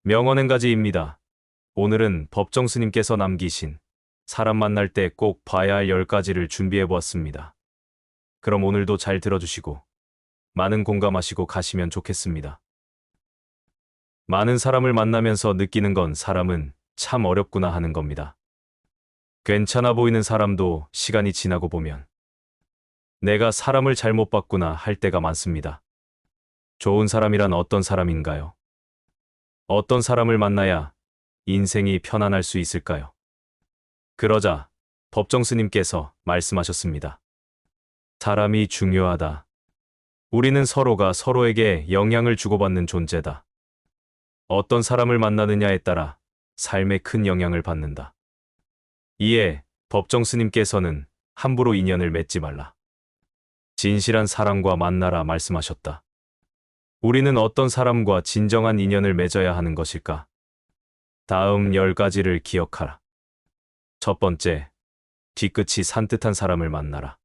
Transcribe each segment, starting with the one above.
명언행가지입니다. 오늘은 법정 스님께서 남기신 사람 만날 때 꼭 봐야 할 10가지를 준비해 보았습니다. 그럼 오늘도 잘 들어주시고 많은 공감하시고 가시면 좋겠습니다. 많은 사람을 만나면서 느끼는 건 사람은 참 어렵구나 하는 겁니다. 괜찮아 보이는 사람도 시간이 지나고 보면 내가 사람을 잘못 봤구나 할 때가 많습니다. 좋은 사람이란 어떤 사람인가요? 어떤 사람을 만나야 인생이 편안할 수 있을까요? 그러자 법정 스님께서 말씀하셨습니다. 사람이 중요하다. 우리는 서로가 서로에게 영향을 주고받는 존재다. 어떤 사람을 만나느냐에 따라 삶에 큰 영향을 받는다. 이에 법정 스님께서는 함부로 인연을 맺지 말라. 진실한 사람과 만나라 말씀하셨다. 우리는 어떤 사람과 진정한 인연을 맺어야 하는 것일까? 다음 10가지를 기억하라. 첫 번째, 뒤끝이 산뜻한 사람을 만나라.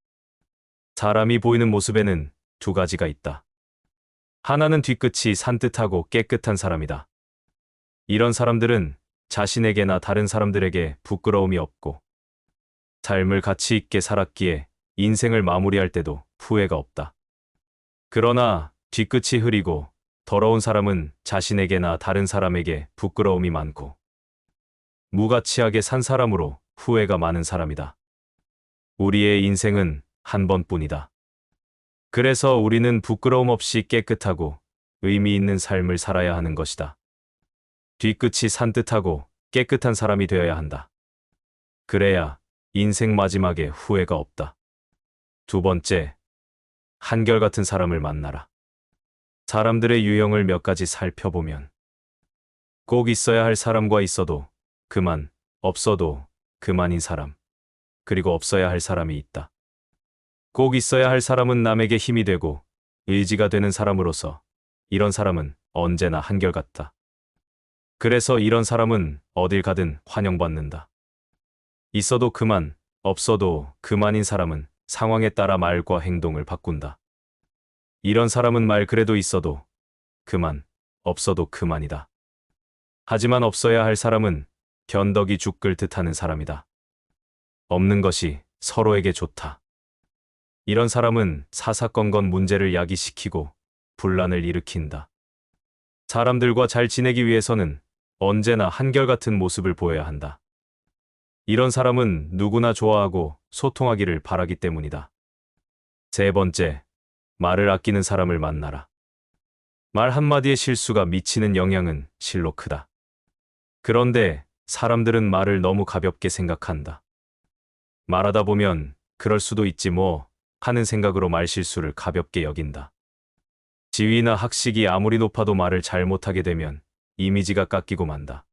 사람이 보이는 모습에는 두 가지가 있다. 하나는 뒤끝이 산뜻하고 깨끗한 사람이다. 이런 사람들은 자신에게나 다른 사람들에게 부끄러움이 없고 삶을 가치 있게 살았기에 인생을 마무리할 때도 후회가 없다. 그러나 뒤끝이 흐리고 더러운 사람은 자신에게나 다른 사람에게 부끄러움이 많고 무가치하게 산 사람으로 후회가 많은 사람이다. 우리의 인생은 한 번뿐이다. 그래서 우리는 부끄러움 없이 깨끗하고 의미 있는 삶을 살아야 하는 것이다. 뒤끝이 산뜻하고 깨끗한 사람이 되어야 한다. 그래야 인생 마지막에 후회가 없다. 두 번째, 한결같은 사람을 만나라. 사람들의 유형을 몇 가지 살펴보면 꼭 있어야 할 사람과 있어도 그만, 없어도 그만인 사람, 그리고 없어야 할 사람이 있다. 꼭 있어야 할 사람은 남에게 힘이 되고 의지가 되는 사람으로서 이런 사람은 언제나 한결같다. 그래서 이런 사람은 어딜 가든 환영받는다. 있어도 그만, 없어도 그만인 사람은 상황에 따라 말과 행동을 바꾼다. 이런 사람은 말 그래도 있어도 그만, 없어도 그만이다. 하지만 없어야 할 사람은 변덕이 죽을 듯하는 사람이다. 없는 것이 서로에게 좋다. 이런 사람은 사사건건 문제를 야기시키고 분란을 일으킨다. 사람들과 잘 지내기 위해서는 언제나 한결같은 모습을 보여야 한다. 이런 사람은 누구나 좋아하고 소통하기를 바라기 때문이다. 세 번째, 말을 아끼는 사람을 만나라. 말 한마디의 실수가 미치는 영향은 실로 크다. 그런데 사람들은 말을 너무 가볍게 생각한다. 말하다 보면 그럴 수도 있지 뭐 하는 생각으로 말실수를 가볍게 여긴다. 지위나 학식이 아무리 높아도 말을 잘못하게 되면 이미지가 깎이고 만다.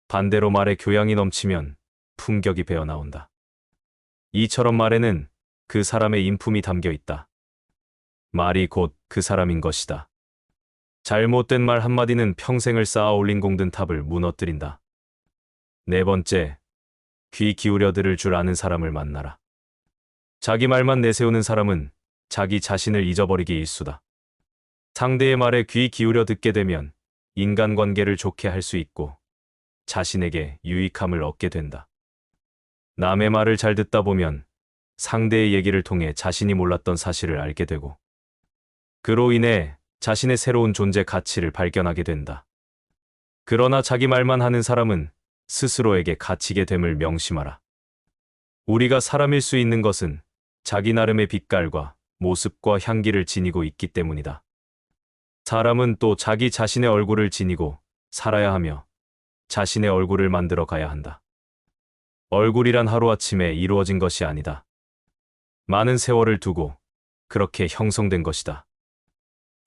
반대로 말에 교양이 넘치면 품격이 배어나온다. 이처럼 말에는 그 사람의 인품이 담겨 있다. 말이 곧 그 사람인 것이다. 잘못된 말 한마디는 평생을 쌓아 올린 공든 탑을 무너뜨린다. 네 번째, 귀 기울여 들을 줄 아는 사람을 만나라. 자기 말만 내세우는 사람은 자기 자신을 잊어버리기 일쑤다. 상대의 말에 귀 기울여 듣게 되면 인간관계를 좋게 할 수 있고 자신에게 유익함을 얻게 된다. 남의 말을 잘 듣다 보면 상대의 얘기를 통해 자신이 몰랐던 사실을 알게 되고 그로 인해 자신의 새로운 존재 가치를 발견하게 된다. 그러나 자기 말만 하는 사람은 스스로에게 갇히게 됨을 명심하라. 우리가 사람일 수 있는 것은 자기 나름의 빛깔과 모습과 향기를 지니고 있기 때문이다. 사람은 또 자기 자신의 얼굴을 지니고 살아야 하며 자신의 얼굴을 만들어 가야 한다. 얼굴이란 하루아침에 이루어진 것이 아니다. 많은 세월을 두고 그렇게 형성된 것이다.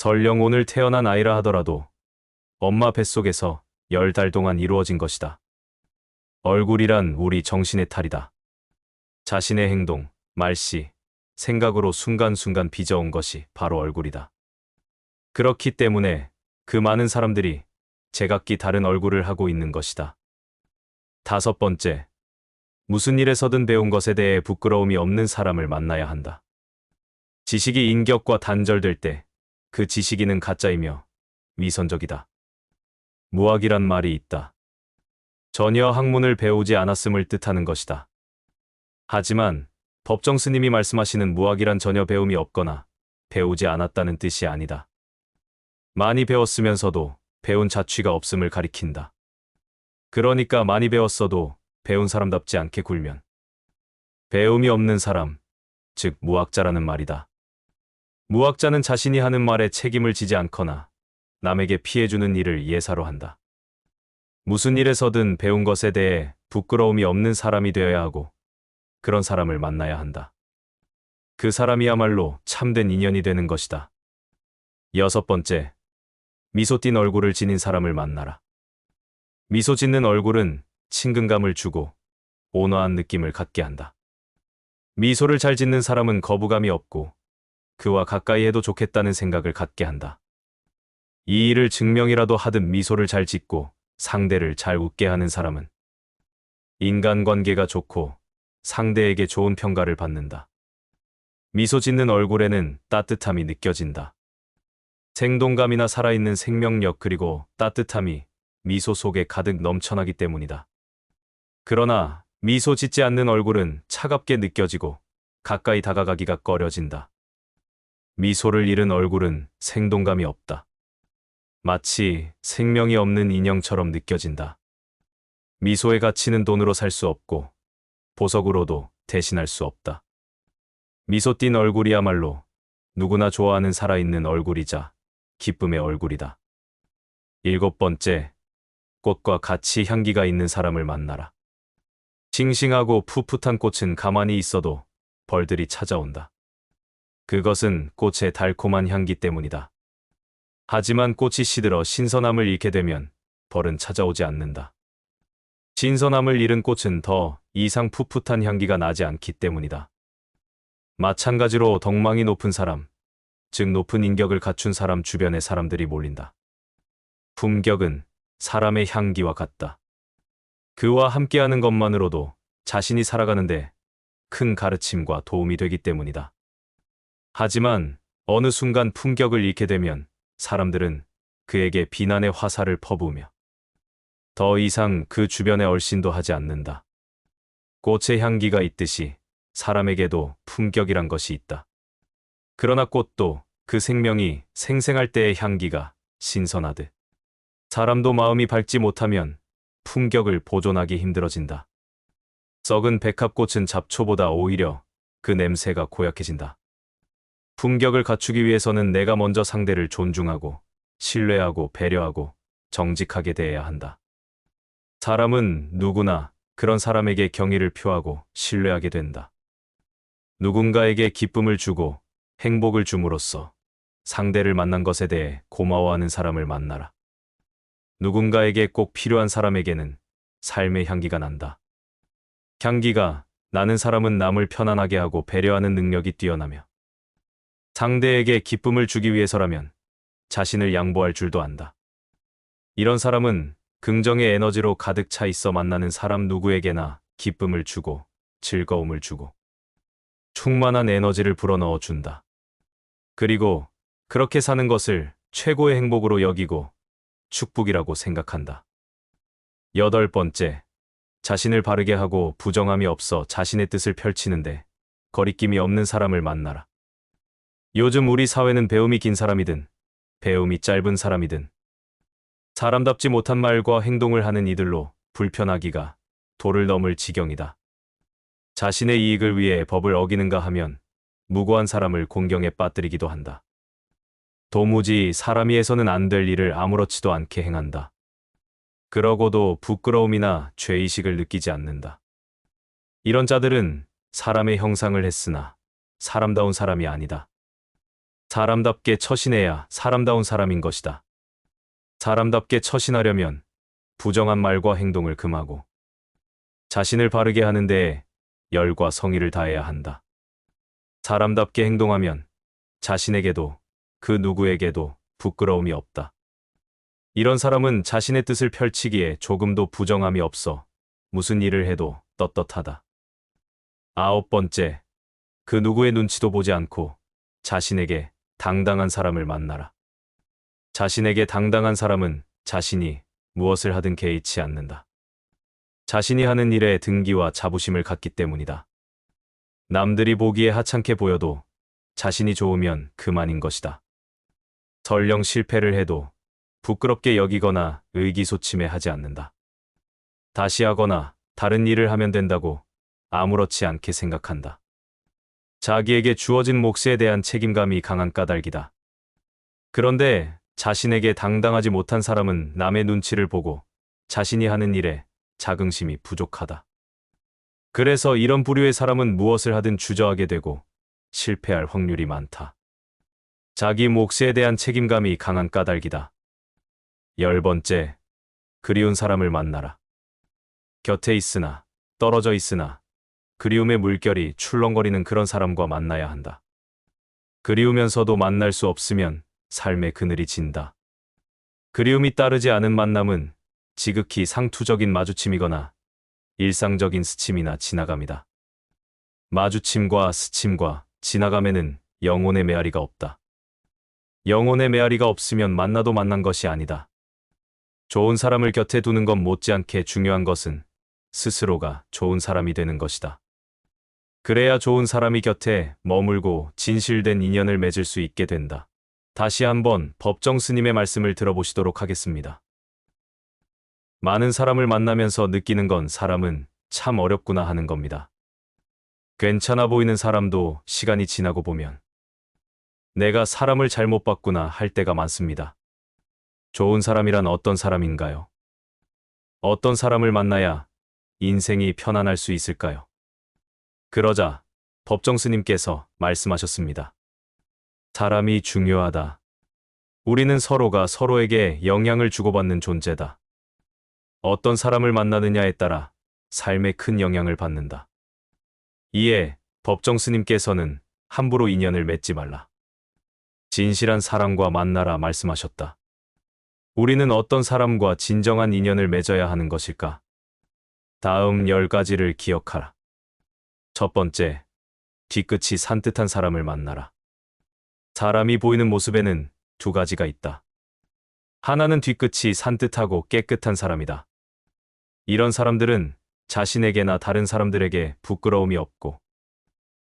설령 오늘 태어난 아이라 하더라도 엄마 뱃속에서 10달 동안 이루어진 것이다. 얼굴이란 우리 정신의 탈이다. 자신의 행동, 말씨, 생각으로 순간순간 빚어온 것이 바로 얼굴이다. 그렇기 때문에 그 많은 사람들이 제각기 다른 얼굴을 하고 있는 것이다. 다섯 번째, 무슨 일에서든 배운 것에 대해 부끄러움이 없는 사람을 만나야 한다. 지식이 인격과 단절될 때 그 지식인은 가짜이며 위선적이다. 무학이란 말이 있다. 전혀 학문을 배우지 않았음을 뜻하는 것이다. 하지만 법정 스님이 말씀하시는 무학이란 전혀 배움이 없거나 배우지 않았다는 뜻이 아니다. 많이 배웠으면서도 배운 자취가 없음을 가리킨다. 그러니까 많이 배웠어도 배운 사람답지 않게 굴면 배움이 없는 사람, 즉 무학자라는 말이다. 무학자는 자신이 하는 말에 책임을 지지 않거나 남에게 피해주는 일을 예사로 한다. 무슨 일에서든 배운 것에 대해 부끄러움이 없는 사람이 되어야 하고 그런 사람을 만나야 한다. 그 사람이야말로 참된 인연이 되는 것이다. 6번째, 미소 띤 얼굴을 지닌 사람을 만나라. 미소 짓는 얼굴은 친근감을 주고 온화한 느낌을 갖게 한다. 미소를 잘 짓는 사람은 거부감이 없고 그와 가까이 해도 좋겠다는 생각을 갖게 한다. 이 일을 증명이라도 하듯 미소를 잘 짓고 상대를 잘 웃게 하는 사람은 인간관계가 좋고 상대에게 좋은 평가를 받는다. 미소 짓는 얼굴에는 따뜻함이 느껴진다. 생동감이나 살아있는 생명력 그리고 따뜻함이 미소 속에 가득 넘쳐나기 때문이다. 그러나 미소 짓지 않는 얼굴은 차갑게 느껴지고 가까이 다가가기가 꺼려진다. 미소를 잃은 얼굴은 생동감이 없다. 마치 생명이 없는 인형처럼 느껴진다. 미소의 가치는 돈으로 살 수 없고 보석으로도 대신할 수 없다. 미소 띤 얼굴이야말로 누구나 좋아하는 살아있는 얼굴이자 기쁨의 얼굴이다. 7번째, 꽃과 같이 향기가 있는 사람을 만나라. 싱싱하고 풋풋한 꽃은 가만히 있어도 벌들이 찾아온다. 그것은 꽃의 달콤한 향기 때문이다. 하지만 꽃이 시들어 신선함을 잃게 되면 벌은 찾아오지 않는다. 신선함을 잃은 꽃은 더 이상 풋풋한 향기가 나지 않기 때문이다. 마찬가지로 덕망이 높은 사람, 즉 높은 인격을 갖춘 사람 주변에 사람들이 몰린다. 품격은 사람의 향기와 같다. 그와 함께하는 것만으로도 자신이 살아가는데 큰 가르침과 도움이 되기 때문이다. 하지만 어느 순간 품격을 잃게 되면 사람들은 그에게 비난의 화살을 퍼부으며 더 이상 그 주변에 얼씬도 하지 않는다. 꽃의 향기가 있듯이 사람에게도 품격이란 것이 있다. 그러나 꽃도 그 생명이 생생할 때의 향기가 신선하듯 사람도 마음이 밝지 못하면 품격을 보존하기 힘들어진다. 썩은 백합꽃은 잡초보다 오히려 그 냄새가 고약해진다. 품격을 갖추기 위해서는 내가 먼저 상대를 존중하고 신뢰하고 배려하고 정직하게 대해야 한다. 사람은 누구나 그런 사람에게 경의를 표하고 신뢰하게 된다. 누군가에게 기쁨을 주고 행복을 줌으로써 상대를 만난 것에 대해 고마워하는 사람을 만나라. 누군가에게 꼭 필요한 사람에게는 삶의 향기가 난다. 향기가 나는 사람은 남을 편안하게 하고 배려하는 능력이 뛰어나며 상대에게 기쁨을 주기 위해서라면 자신을 양보할 줄도 안다. 이런 사람은 긍정의 에너지로 가득 차 있어 만나는 사람 누구에게나 기쁨을 주고 즐거움을 주고 충만한 에너지를 불어넣어 준다. 그리고 그렇게 사는 것을 최고의 행복으로 여기고 축복이라고 생각한다. 8번째, 자신을 바르게 하고 부정함이 없어 자신의 뜻을 펼치는데 거리낌이 없는 사람을 만나라. 요즘 우리 사회는 배움이 긴 사람이든 배움이 짧은 사람이든 사람답지 못한 말과 행동을 하는 이들로 불편하기가 도를 넘을 지경이다. 자신의 이익을 위해 법을 어기는가 하면 무고한 사람을 공경에 빠뜨리기도 한다. 도무지 사람이 해서는 안 될 일을 아무렇지도 않게 행한다. 그러고도 부끄러움이나 죄의식을 느끼지 않는다. 이런 자들은 사람의 형상을 했으나 사람다운 사람이 아니다. 사람답게 처신해야 사람다운 사람인 것이다. 사람답게 처신하려면 부정한 말과 행동을 금하고 자신을 바르게 하는 데에 열과 성의를 다해야 한다. 사람답게 행동하면 자신에게도 그 누구에게도 부끄러움이 없다. 이런 사람은 자신의 뜻을 펼치기에 조금도 부정함이 없어 무슨 일을 해도 떳떳하다. 9번째, 그 누구의 눈치도 보지 않고 자신에게 당당한 사람을 만나라. 자신에게 당당한 사람은 자신이 무엇을 하든 개의치 않는다. 자신이 하는 일에 등기와 자부심을 갖기 때문이다. 남들이 보기에 하찮게 보여도 자신이 좋으면 그만인 것이다. 설령 실패를 해도 부끄럽게 여기거나 의기소침해하지 않는다. 다시 하거나 다른 일을 하면 된다고 아무렇지 않게 생각한다. 자기에게 주어진 몫에 대한 책임감이 강한 까닭이다. 그런데 자신에게 당당하지 못한 사람은 남의 눈치를 보고 자신이 하는 일에 자긍심이 부족하다. 그래서 이런 부류의 사람은 무엇을 하든 주저하게 되고 실패할 확률이 많다. 자기 몫에 대한 책임감이 강한 까닭이다. 10번째, 그리운 사람을 만나라. 곁에 있으나 떨어져 있으나 그리움의 물결이 출렁거리는 그런 사람과 만나야 한다. 그리우면서도 만날 수 없으면 삶의 그늘이 진다. 그리움이 따르지 않은 만남은 지극히 상투적인 마주침이거나 일상적인 스침이나 지나감이다. 마주침과 스침과 지나감에는 영혼의 메아리가 없다. 영혼의 메아리가 없으면 만나도 만난 것이 아니다. 좋은 사람을 곁에 두는 것 못지않게 중요한 것은 스스로가 좋은 사람이 되는 것이다. 그래야 좋은 사람이 곁에 머물고 진실된 인연을 맺을 수 있게 된다. 다시 한번 법정 스님의 말씀을 들어보시도록 하겠습니다. 많은 사람을 만나면서 느끼는 건 사람은 참 어렵구나 하는 겁니다. 괜찮아 보이는 사람도 시간이 지나고 보면 내가 사람을 잘못 봤구나 할 때가 많습니다. 좋은 사람이란 어떤 사람인가요? 어떤 사람을 만나야 인생이 편안할 수 있을까요? 그러자 법정 스님께서 말씀하셨습니다. 사람이 중요하다. 우리는 서로가 서로에게 영향을 주고받는 존재다. 어떤 사람을 만나느냐에 따라 삶에 큰 영향을 받는다. 이에 법정 스님께서는 함부로 인연을 맺지 말라. 진실한 사람과 만나라 말씀하셨다. 우리는 어떤 사람과 진정한 인연을 맺어야 하는 것일까? 다음 10가지를 기억하라. 첫 번째, 뒤끝이 산뜻한 사람을 만나라. 사람이 보이는 모습에는 두 가지가 있다. 하나는 뒤끝이 산뜻하고 깨끗한 사람이다. 이런 사람들은 자신에게나 다른 사람들에게 부끄러움이 없고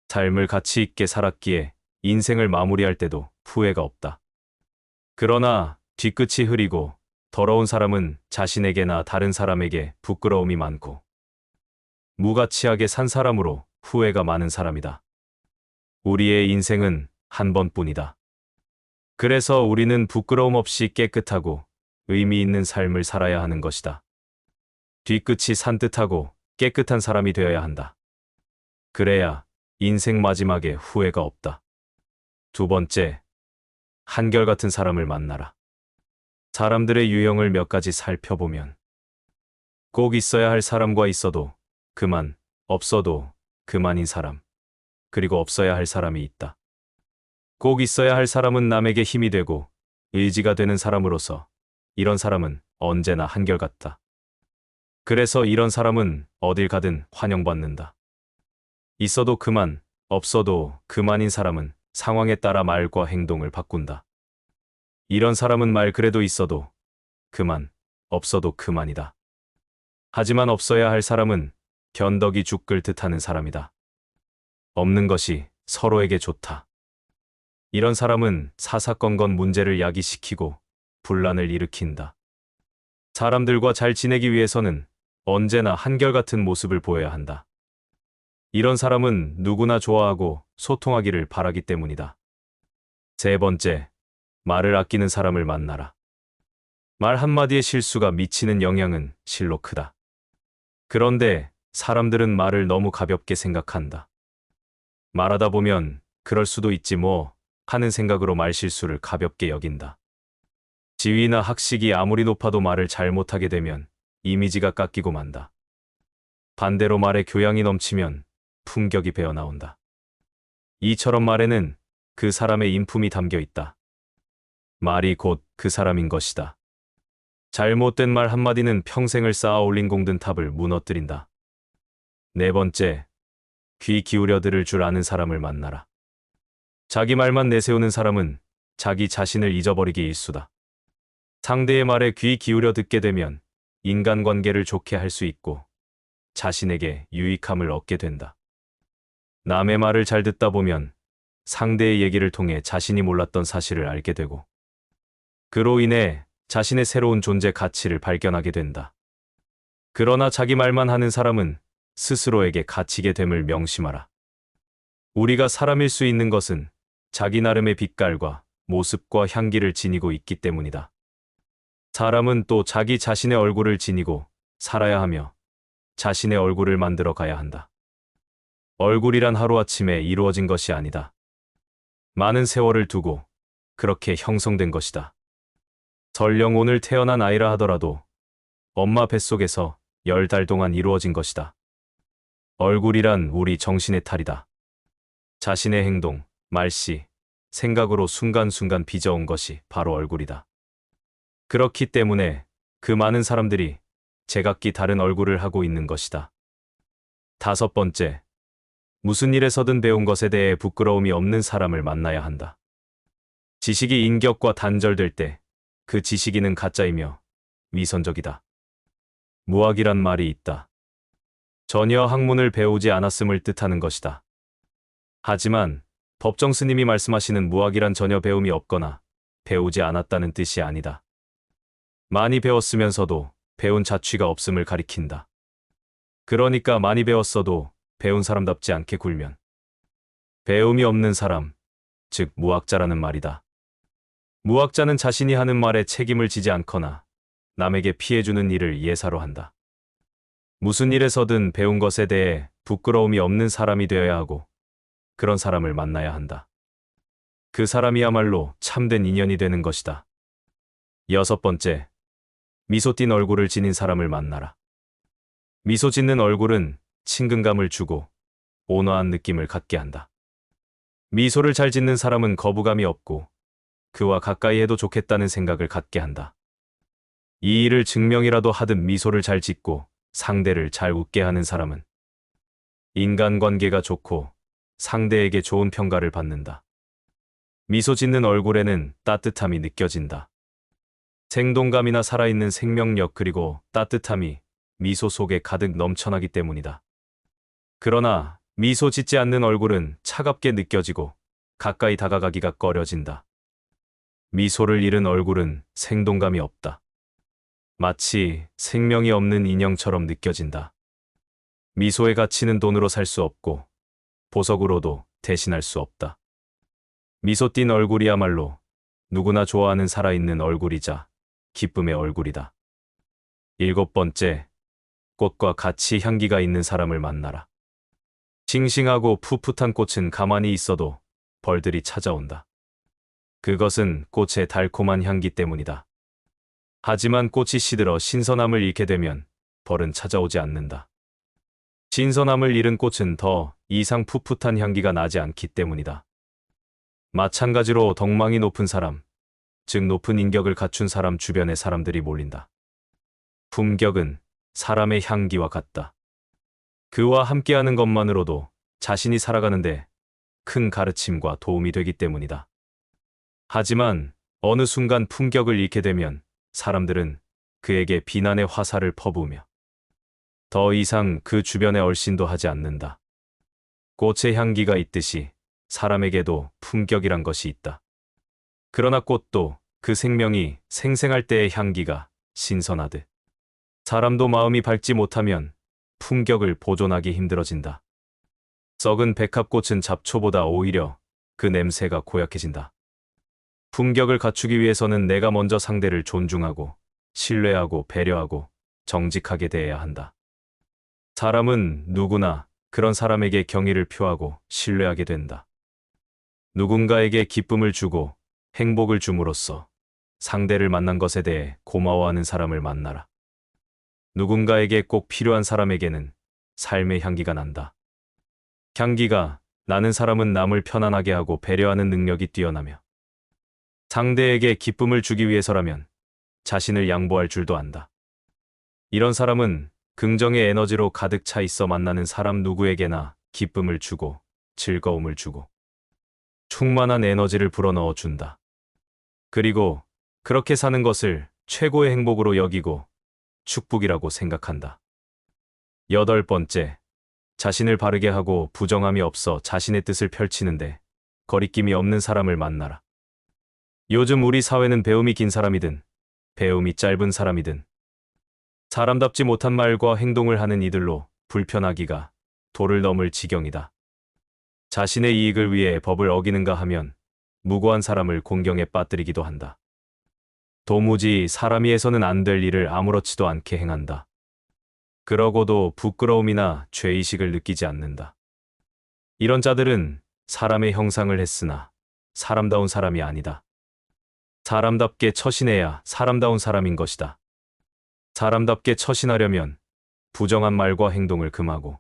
삶을 가치 있게 살았기에 인생을 마무리할 때도 후회가 없다. 그러나 뒤끝이 흐리고 더러운 사람은 자신에게나 다른 사람에게 부끄러움이 많고 무가치하게 산 사람으로 후회가 많은 사람이다. 우리의 인생은 한 번뿐이다. 그래서 우리는 부끄러움 없이 깨끗하고 의미 있는 삶을 살아야 하는 것이다. 뒤끝이 산뜻하고 깨끗한 사람이 되어야 한다. 그래야 인생 마지막에 후회가 없다. 두 번째, 한결같은 사람을 만나라. 사람들의 유형을 몇 가지 살펴보면 꼭 있어야 할 사람과 있어도 그만, 없어도 그만인 사람, 그리고 없어야 할 사람이 있다. 꼭 있어야 할 사람은 남에게 힘이 되고 의지가 되는 사람으로서 이런 사람은 언제나 한결같다. 그래서 이런 사람은 어딜 가든 환영받는다. 있어도 그만, 없어도 그만인 사람은 상황에 따라 말과 행동을 바꾼다. 이런 사람은 말 그래도 있어도 그만, 없어도 그만이다. 하지만 없어야 할 사람은 견덕이 죽을 듯하는 사람이다. 없는 것이 서로에게 좋다. 이런 사람은 사사건건 문제를 야기시키고 분란을 일으킨다. 사람들과 잘 지내기 위해서는 언제나 한결같은 모습을 보여야 한다. 이런 사람은 누구나 좋아하고 소통하기를 바라기 때문이다. 세 번째, 말을 아끼는 사람을 만나라. 말 한마디의 실수가 미치는 영향은 실로 크다. 그런데 사람들은 말을 너무 가볍게 생각한다. 말하다 보면 그럴 수도 있지 뭐 하는 생각으로 말실수를 가볍게 여긴다. 지위나 학식이 아무리 높아도 말을 잘못하게 되면 이미지가 깎이고 만다. 반대로 말에 교양이 넘치면 품격이 배어나온다. 이처럼 말에는 그 사람의 인품이 담겨 있다. 말이 곧 그 사람인 것이다. 잘못된 말 한마디는 평생을 쌓아 올린 공든탑을 무너뜨린다. 네 번째, 귀 기울여 들을 줄 아는 사람을 만나라. 자기 말만 내세우는 사람은 자기 자신을 잊어버리기 일쑤다. 상대의 말에 귀 기울여 듣게 되면 인간관계를 좋게 할 수 있고 자신에게 유익함을 얻게 된다. 남의 말을 잘 듣다 보면 상대의 얘기를 통해 자신이 몰랐던 사실을 알게 되고 그로 인해 자신의 새로운 존재 가치를 발견하게 된다. 그러나 자기 말만 하는 사람은 스스로에게 갇히게 됨을 명심하라. 우리가 사람일 수 있는 것은 자기 나름의 빛깔과 모습과 향기를 지니고 있기 때문이다. 사람은 또 자기 자신의 얼굴을 지니고 살아야 하며 자신의 얼굴을 만들어 가야 한다. 얼굴이란 하루아침에 이루어진 것이 아니다. 많은 세월을 두고 그렇게 형성된 것이다. 설령 오늘 태어난 아이라 하더라도 엄마 뱃속에서 10달 동안 이루어진 것이다. 얼굴이란 우리 정신의 탈이다. 자신의 행동, 말씨, 생각으로 순간순간 빚어온 것이 바로 얼굴이다. 그렇기 때문에 그 많은 사람들이 제각기 다른 얼굴을 하고 있는 것이다. 5번째, 무슨 일에서든 배운 것에 대해 부끄러움이 없는 사람을 만나야 한다. 지식이 인격과 단절될 때 그 지식인은 가짜이며 위선적이다. 무학이란 말이 있다. 전혀 학문을 배우지 않았음을 뜻하는 것이다. 하지만 법정 스님이 말씀하시는 무학이란 전혀 배움이 없거나 배우지 않았다는 뜻이 아니다. 많이 배웠으면서도 배운 자취가 없음을 가리킨다. 그러니까 많이 배웠어도 배운 사람답지 않게 굴면 배움이 없는 사람, 즉 무학자라는 말이다. 무학자는 자신이 하는 말에 책임을 지지 않거나 남에게 피해주는 일을 예사로 한다. 무슨 일에서든 배운 것에 대해 부끄러움이 없는 사람이 되어야 하고 그런 사람을 만나야 한다. 그 사람이야말로 참된 인연이 되는 것이다. 6번째, 미소 띤 얼굴을 지닌 사람을 만나라. 미소 짓는 얼굴은 친근감을 주고 온화한 느낌을 갖게 한다. 미소를 잘 짓는 사람은 거부감이 없고 그와 가까이 해도 좋겠다는 생각을 갖게 한다. 이 일을 증명이라도 하듯 미소를 잘 짓고 상대를 잘 웃게 하는 사람은 인간관계가 좋고 상대에게 좋은 평가를 받는다. 미소 짓는 얼굴에는 따뜻함이 느껴진다. 생동감이나 살아있는 생명력 그리고 따뜻함이 미소 속에 가득 넘쳐나기 때문이다. 그러나 미소 짓지 않는 얼굴은 차갑게 느껴지고 가까이 다가가기가 꺼려진다. 미소를 잃은 얼굴은 생동감이 없다. 마치 생명이 없는 인형처럼 느껴진다. 미소의 가치는 돈으로 살 수 없고 보석으로도 대신할 수 없다. 미소 띤 얼굴이야말로 누구나 좋아하는 살아있는 얼굴이자 기쁨의 얼굴이다. 7번째, 꽃과 같이 향기가 있는 사람을 만나라. 싱싱하고 풋풋한 꽃은 가만히 있어도 벌들이 찾아온다. 그것은 꽃의 달콤한 향기 때문이다. 하지만 꽃이 시들어 신선함을 잃게 되면 벌은 찾아오지 않는다. 신선함을 잃은 꽃은 더 이상 풋풋한 향기가 나지 않기 때문이다. 마찬가지로 덕망이 높은 사람, 즉 높은 인격을 갖춘 사람 주변에 사람들이 몰린다. 품격은 사람의 향기와 같다. 그와 함께하는 것만으로도 자신이 살아가는데 큰 가르침과 도움이 되기 때문이다. 하지만 어느 순간 품격을 잃게 되면 사람들은 그에게 비난의 화살을 퍼부으며 더 이상 그 주변에 얼씬도 하지 않는다. 꽃의 향기가 있듯이 사람에게도 품격이란 것이 있다. 그러나 꽃도 그 생명이 생생할 때의 향기가 신선하듯 사람도 마음이 밝지 못하면 품격을 보존하기 힘들어진다. 썩은 백합꽃은 잡초보다 오히려 그 냄새가 고약해진다. 품격을 갖추기 위해서는 내가 먼저 상대를 존중하고 신뢰하고 배려하고 정직하게 대해야 한다. 사람은 누구나 그런 사람에게 경의를 표하고 신뢰하게 된다. 누군가에게 기쁨을 주고 행복을 줌으로써 상대를 만난 것에 대해 고마워하는 사람을 만나라. 누군가에게 꼭 필요한 사람에게는 삶의 향기가 난다. 향기가 나는 사람은 남을 편안하게 하고 배려하는 능력이 뛰어나며 상대에게 기쁨을 주기 위해서라면 자신을 양보할 줄도 안다. 이런 사람은 긍정의 에너지로 가득 차 있어 만나는 사람 누구에게나 기쁨을 주고 즐거움을 주고 충만한 에너지를 불어넣어 준다. 그리고 그렇게 사는 것을 최고의 행복으로 여기고 축복이라고 생각한다. 8번째, 자신을 바르게 하고 부정함이 없어 자신의 뜻을 펼치는데 거리낌이 없는 사람을 만나라. 요즘 우리 사회는 배움이 긴 사람이든 배움이 짧은 사람이든 사람답지 못한 말과 행동을 하는 이들로 불편하기가 도를 넘을 지경이다. 자신의 이익을 위해 법을 어기는가 하면 무고한 사람을 공경에 빠뜨리기도 한다. 도무지 사람이 해서는 안 될 일을 아무렇지도 않게 행한다. 그러고도 부끄러움이나 죄의식을 느끼지 않는다. 이런 자들은 사람의 형상을 했으나 사람다운 사람이 아니다. 사람답게 처신해야 사람다운 사람인 것이다. 사람답게 처신하려면 부정한 말과 행동을 금하고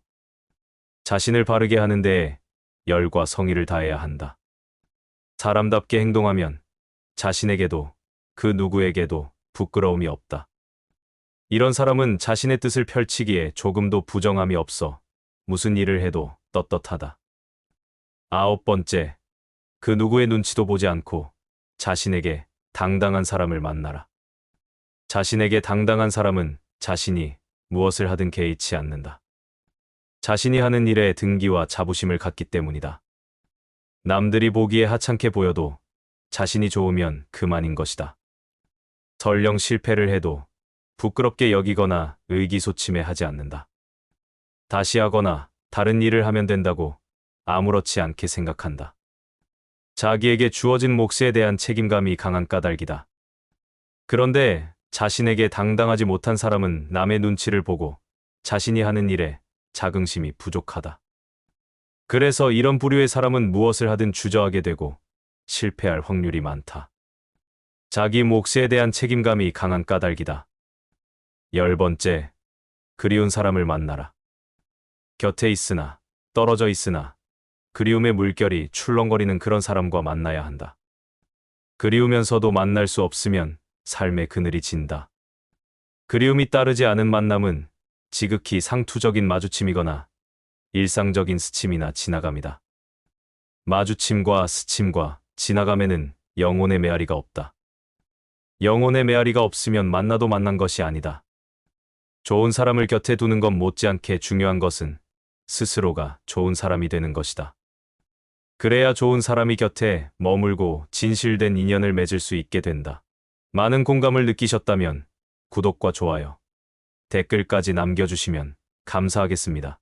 자신을 바르게 하는 데에 열과 성의를 다해야 한다. 사람답게 행동하면 자신에게도 그 누구에게도 부끄러움이 없다. 이런 사람은 자신의 뜻을 펼치기에 조금도 부정함이 없어 무슨 일을 해도 떳떳하다. 9번째, 그 누구의 눈치도 보지 않고 자신에게 당당한 사람을 만나라. 자신에게 당당한 사람은 자신이 무엇을 하든 개의치 않는다. 자신이 하는 일에 등기와 자부심을 갖기 때문이다. 남들이 보기에 하찮게 보여도 자신이 좋으면 그만인 것이다. 설령 실패를 해도 부끄럽게 여기거나 의기소침해하지 않는다. 다시 하거나 다른 일을 하면 된다고 아무렇지 않게 생각한다. 자기에게 주어진 몫에 대한 책임감이 강한 까닭이다. 그런데 자신에게 당당하지 못한 사람은 남의 눈치를 보고 자신이 하는 일에 자긍심이 부족하다. 그래서 이런 부류의 사람은 무엇을 하든 주저하게 되고 실패할 확률이 많다. 자기 몫에 대한 책임감이 강한 까닭이다. 10번째, 그리운 사람을 만나라. 곁에 있으나 떨어져 있으나 그리움의 물결이 출렁거리는 그런 사람과 만나야 한다. 그리우면서도 만날 수 없으면 삶의 그늘이 진다. 그리움이 따르지 않은 만남은 지극히 상투적인 마주침이거나 일상적인 스침이나 지나감이다. 마주침과 스침과 지나감에는 영혼의 메아리가 없다. 영혼의 메아리가 없으면 만나도 만난 것이 아니다. 좋은 사람을 곁에 두는 것 못지않게 중요한 것은 스스로가 좋은 사람이 되는 것이다. 그래야 좋은 사람이 곁에 머물고 진실된 인연을 맺을 수 있게 된다. 많은 공감을 느끼셨다면 구독과 좋아요, 댓글까지 남겨주시면 감사하겠습니다.